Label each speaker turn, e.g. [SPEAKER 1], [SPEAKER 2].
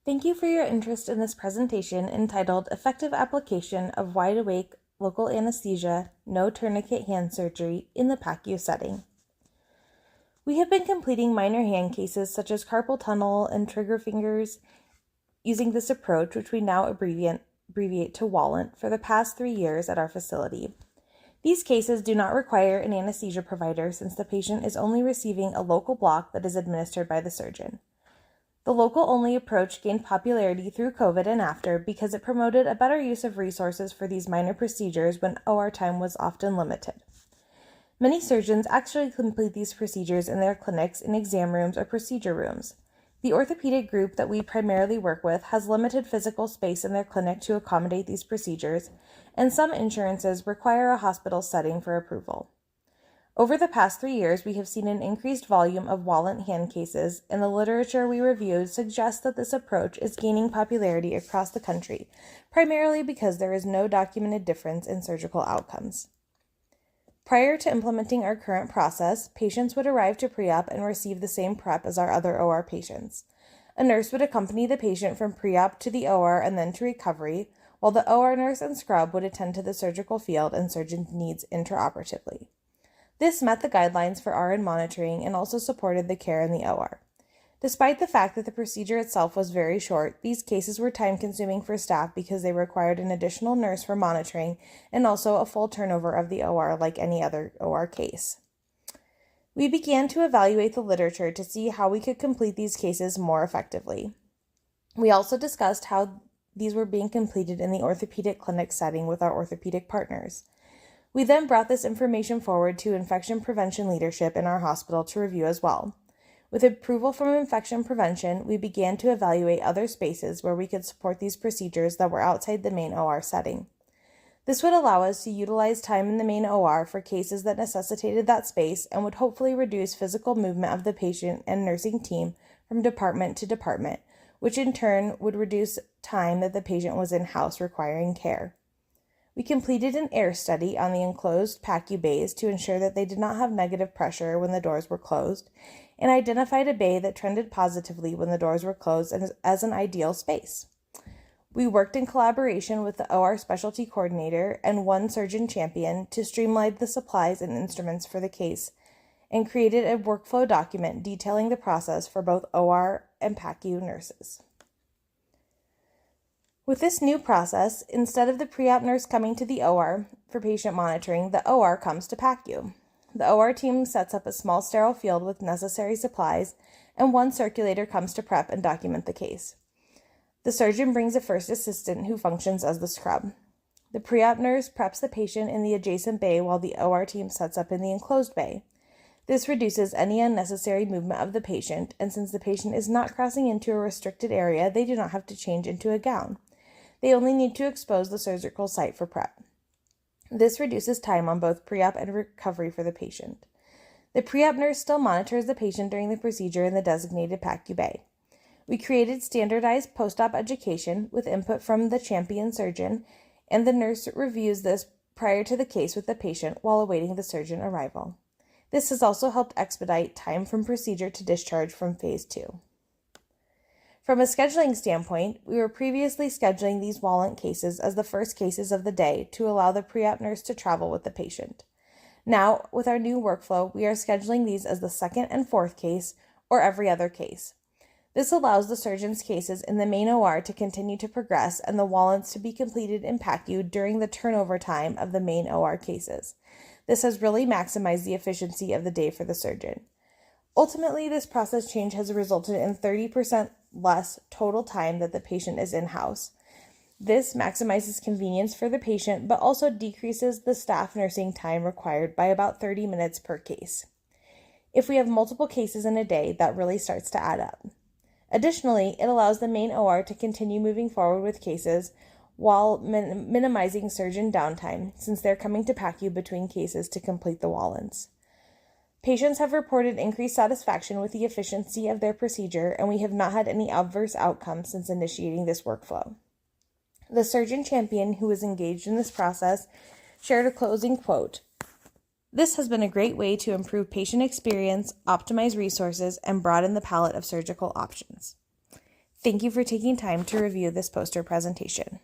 [SPEAKER 1] Thank you for your interest in this presentation entitled Effective Application of Wide-Awake Local Anesthesia, No Tourniquet Hand Surgery in the PACU Setting. We have been completing minor hand cases such as carpal tunnel and trigger fingers using this approach, which we now abbreviate to Wallant, for the past 3 years at our facility. These cases do not require an anesthesia provider since the patient is only receiving a local block that is administered by the surgeon. The local-only approach gained popularity through COVID and after because it promoted a better use of resources for these minor procedures when OR time was often limited. Many surgeons actually complete these procedures in their clinics in exam rooms or procedure rooms. The orthopedic group that we primarily work with has limited physical space in their clinic to accommodate these procedures, and some insurances require a hospital setting for approval. Over the past 3 years, we have seen an increased volume of Wallant hand cases, and the literature we reviewed suggests that this approach is gaining popularity across the country, primarily because there is no documented difference in surgical outcomes. Prior to implementing our current process, patients would arrive to pre-op and receive the same prep as our other OR patients. A nurse would accompany the patient from pre-op to the OR and then to recovery, while the OR nurse and scrub would attend to the surgical field and surgeon's needs intraoperatively. This met the guidelines for RN monitoring and also supported the care in the OR. Despite the fact that the procedure itself was very short, these cases were time-consuming for staff because they required an additional nurse for monitoring and also a full turnover of the OR like any other OR case. We began to evaluate the literature to see how we could complete these cases more effectively. We also discussed how these were being completed in the orthopedic clinic setting with our orthopedic partners. We then brought this information forward to infection prevention leadership in our hospital to review as well. With approval from infection prevention, we began to evaluate other spaces where we could support these procedures that were outside the main OR setting. This would allow us to utilize time in the main OR for cases that necessitated that space and would hopefully reduce physical movement of the patient and nursing team from department to department, which in turn would reduce time that the patient was in-house requiring care. We completed an air study on the enclosed PACU bays to ensure that they did not have negative pressure when the doors were closed, and identified a bay that trended positively when the doors were closed as an ideal space. We worked in collaboration with the OR specialty coordinator and one surgeon champion to streamline the supplies and instruments for the case, and created a workflow document detailing the process for both OR and PACU nurses. With this new process, instead of the pre-op nurse coming to the OR for patient monitoring, the OR comes to PACU. The OR team sets up a small sterile field with necessary supplies, and one circulator comes to prep and document the case. The surgeon brings a first assistant who functions as the scrub. The pre-op nurse preps the patient in the adjacent bay while the OR team sets up in the enclosed bay. This reduces any unnecessary movement of the patient, and since the patient is not crossing into a restricted area, they do not have to change into a gown. They only need to expose the surgical site for prep. This reduces time on both pre-op and recovery for the patient. The pre-op nurse still monitors the patient during the procedure in the designated PACU bay. We created standardized post-op education with input from the champion surgeon, and the nurse reviews this prior to the case with the patient while awaiting the surgeon arrival. This has also helped expedite time from procedure to discharge from phase 2. From a scheduling standpoint, we were previously scheduling these Wallant cases as the first cases of the day to allow the pre-op nurse to travel with the patient. Now, with our new workflow, we are scheduling these as the second and fourth case or every other case. This allows the surgeon's cases in the main OR to continue to progress and the Wallants to be completed in PACU during the turnover time of the main OR cases. This has really maximized the efficiency of the day for the surgeon. Ultimately, this process change has resulted in 30% less total time that the patient is in-house. This maximizes convenience for the patient, but also decreases the staff nursing time required by about 30 minutes per case. If we have multiple cases in a day, that really starts to add up. Additionally, it allows the main OR to continue moving forward with cases while minimizing surgeon downtime, since they're coming to PACU between cases to complete the Wallants. Patients have reported increased satisfaction with the efficiency of their procedure, and we have not had any adverse outcomes since initiating this workflow. The surgeon champion who was engaged in this process shared a closing quote, "This has been a great way to improve patient experience, optimize resources, and broaden the palette of surgical options." Thank you for taking time to review this poster presentation.